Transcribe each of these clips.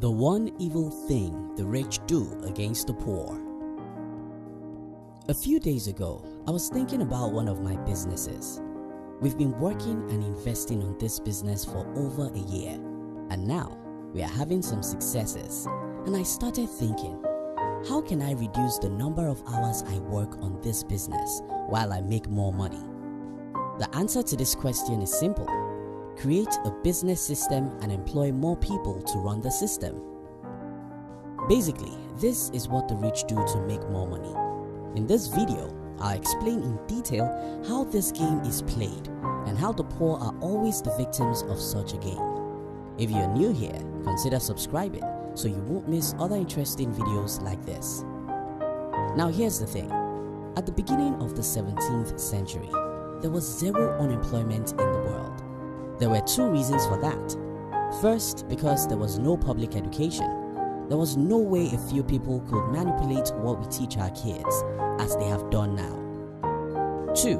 The one evil thing the rich do against the poor. A few days ago, I was thinking about one of my businesses. We've been working and investing on this business for over a year, and now we are having some successes. And I started thinking, how can I reduce the number of hours I work on this business while I make more money? The answer to this question is simple. Create a business system and employ more people to run the system. Basically, this is what the rich do to make more money. In this video, I'll explain in detail how this game is played and how the poor are always the victims of such a game. If you're new here, consider subscribing so you won't miss other interesting videos like this. Now here's the thing. At the beginning of the 17th century, there was zero unemployment in the world. There were two reasons for that. First, because there was no public education. There was no way a few people could manipulate what we teach our kids, as they have done now. Two,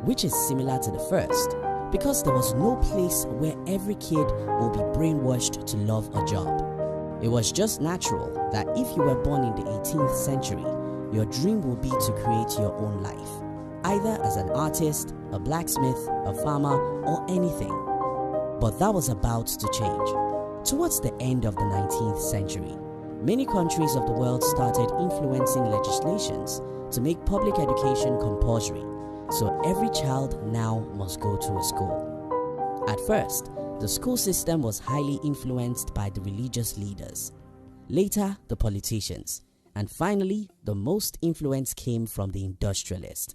which is similar to the first, because there was no place where every kid will be brainwashed to love a job. It was just natural that if you were born in the 18th century, your dream will be to create your own life, either as an artist, a blacksmith, a farmer, or anything. But that was about to change. Towards the end of the 19th century, many countries of the world started influencing legislations to make public education compulsory, so every child now must go to a school. At first, the school system was highly influenced by the religious leaders, later the politicians, and finally the most influence came from the industrialists.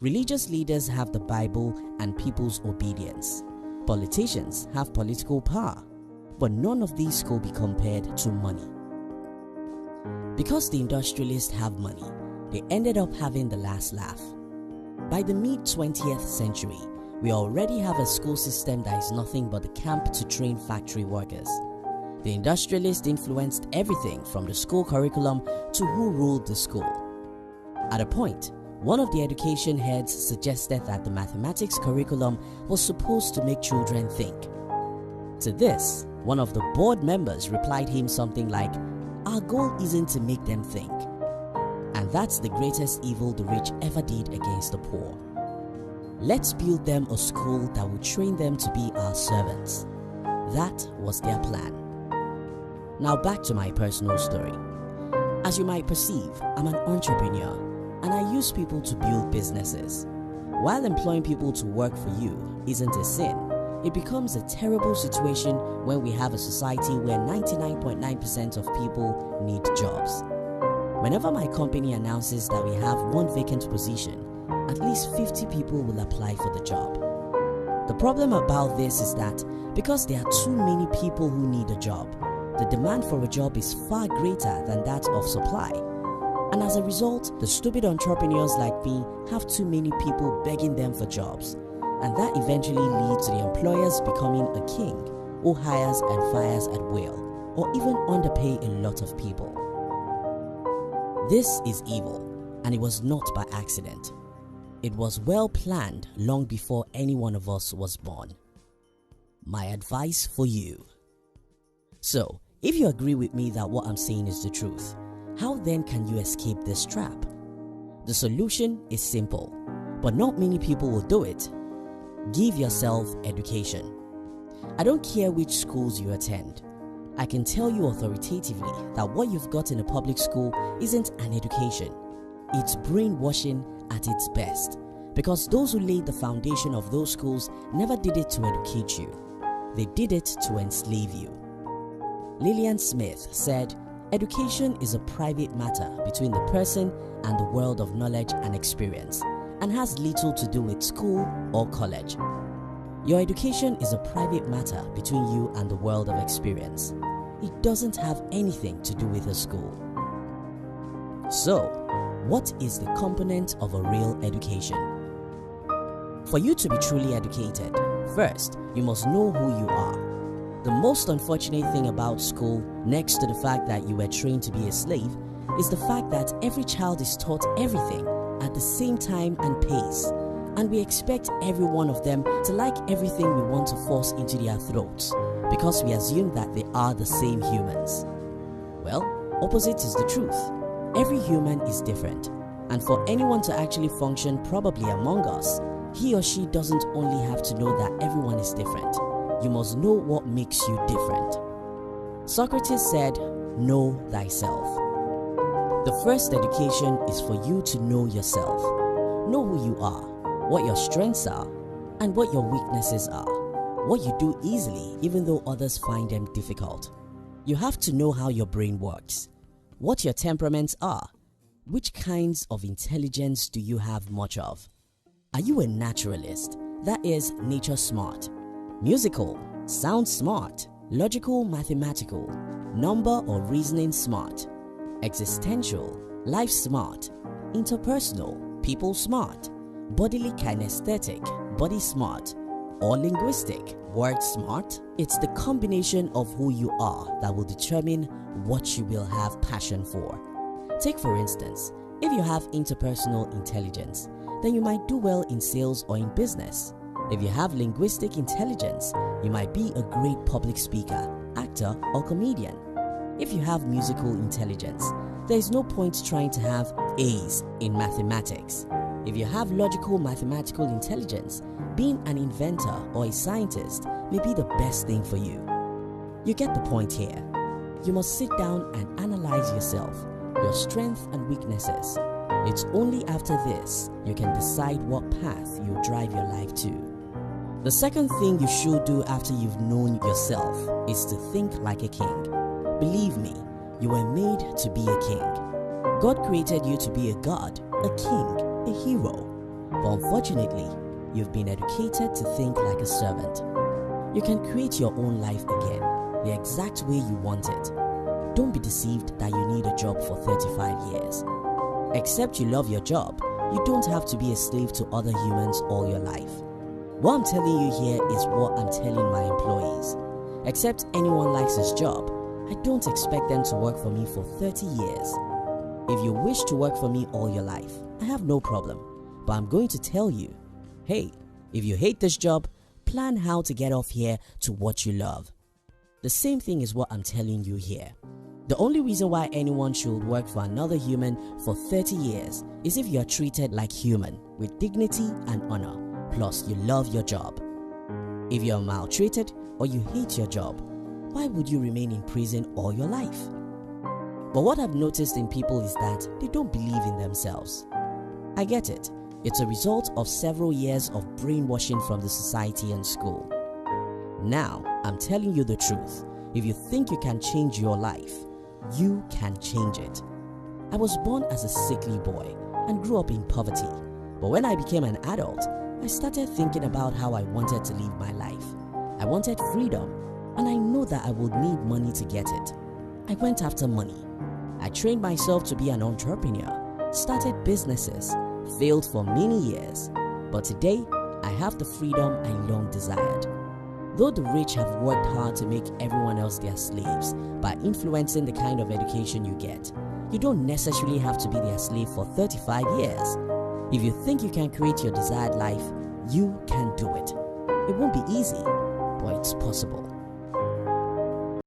Religious leaders have the Bible and people's obedience. Politicians have political power, but none of these could be compared to money. Because the industrialists have money, they ended up having the last laugh. By the mid-20th century, we already have a school system that is nothing but the camp to train factory workers. The industrialists influenced everything from the school curriculum to who ruled the school. At a point, one of the education heads suggested that the mathematics curriculum was supposed to make children think. To this, one of the board members replied him something like, "Our goal isn't to make them think." And that's the greatest evil the rich ever did against the poor. Let's build them a school that will train them to be our servants. That was their plan. Now back to my personal story. As you might perceive, I'm an entrepreneur, and I use people to build businesses. While employing people to work for you isn't a sin, it becomes a terrible situation when we have a society where 99.9% of people need jobs. Whenever my company announces that we have one vacant position, at least 50 people will apply for the job. The problem about this is that because there are too many people who need a job, the demand for a job is far greater than that of supply. And as a result, the stupid entrepreneurs like me have too many people begging them for jobs. And that eventually leads to the employers becoming a king who hires and fires at will, or even underpay a lot of people. This is evil, and it was not by accident. It was well planned long before any one of us was born. My advice for you. So, if you agree with me that what I'm saying is the truth, how then can you escape this trap? The solution is simple, but not many people will do it. Give yourself education. I don't care which schools you attend. I can tell you authoritatively that what you've got in a public school isn't an education. It's brainwashing at its best, because those who laid the foundation of those schools never did it to educate you. They did it to enslave you. Lillian Smith said, "Education is a private matter between the person and the world of knowledge and experience, and has little to do with school or college." Your education is a private matter between you and the world of experience. It doesn't have anything to do with a school. So, what is the component of a real education? For you to be truly educated, first, you must know who you are. The most unfortunate thing about school, next to the fact that you were trained to be a slave, is the fact that every child is taught everything at the same time and pace, and we expect every one of them to like everything we want to force into their throats. because we assume that they are the same humans. Well, opposite is the truth. Every human is different, and for anyone to actually function probably among us, he or she doesn't only have to know that everyone is different. You must know what makes you different. Socrates said, "Know thyself." The first education is for you to know yourself. Know who you are, what your strengths are, and what your weaknesses are. What you do easily even though others find them difficult. You have to know how your brain works, what your temperaments are, which kinds of intelligence do you have much of. Are you a naturalist, that is, nature smart, musical, sound smart, logical, mathematical, number or reasoning smart, existential, life smart, interpersonal, people smart, bodily kinesthetic, body smart, or linguistic, word smart? It's the combination of who you are that will determine what you will have passion for. Take for instance, if you have interpersonal intelligence, then you might do well in sales or in business. If you have linguistic intelligence, you might be a great public speaker, actor, or comedian. If you have musical intelligence, there is no point trying to have A's in mathematics. If you have logical mathematical intelligence, being an inventor or a scientist may be the best thing for you. You get the point here. You must sit down and analyze yourself, your strengths and weaknesses. It's only after this you can decide what path you'll drive your life to. The second thing you should do after you've known yourself is to think like a king. Believe me, you were made to be a king. God created you to be a god, a king, a hero. But unfortunately, you've been educated to think like a servant. You can create your own life again, the exact way you want it. Don't be deceived that you need a job for 35 years. Except you love your job, you don't have to be a slave to other humans all your life. What I'm telling you here is what I'm telling my employees. Except anyone likes his job, I don't expect them to work for me for 30 years. If you wish to work for me all your life, I have no problem. But I'm going to tell you, hey, if you hate this job, plan how to get off here to what you love. The same thing is what I'm telling you here. The only reason why anyone should work for another human for 30 years is if you are treated like human with dignity and honor, plus you love your job. If you are maltreated or you hate your job, why would you remain in prison all your life? But what I've noticed in people is that they don't believe in themselves. I get it. It's a result of several years of brainwashing from the society and school. Now, I'm telling you the truth. If you think you can change your life, you can change it. I was born as a sickly boy and grew up in poverty. But when I became an adult, I started thinking about how I wanted to live my life. I wanted freedom, and I know that I would need money to get it. I went after money. I trained myself to be an entrepreneur, started businesses, failed for many years, but today I have the freedom I long desired. Though the rich have worked hard to make everyone else their slaves by influencing the kind of education you get, you don't necessarily have to be their slave for 35 years. If you think you can create your desired life, you can do it. It won't be easy, but it's possible.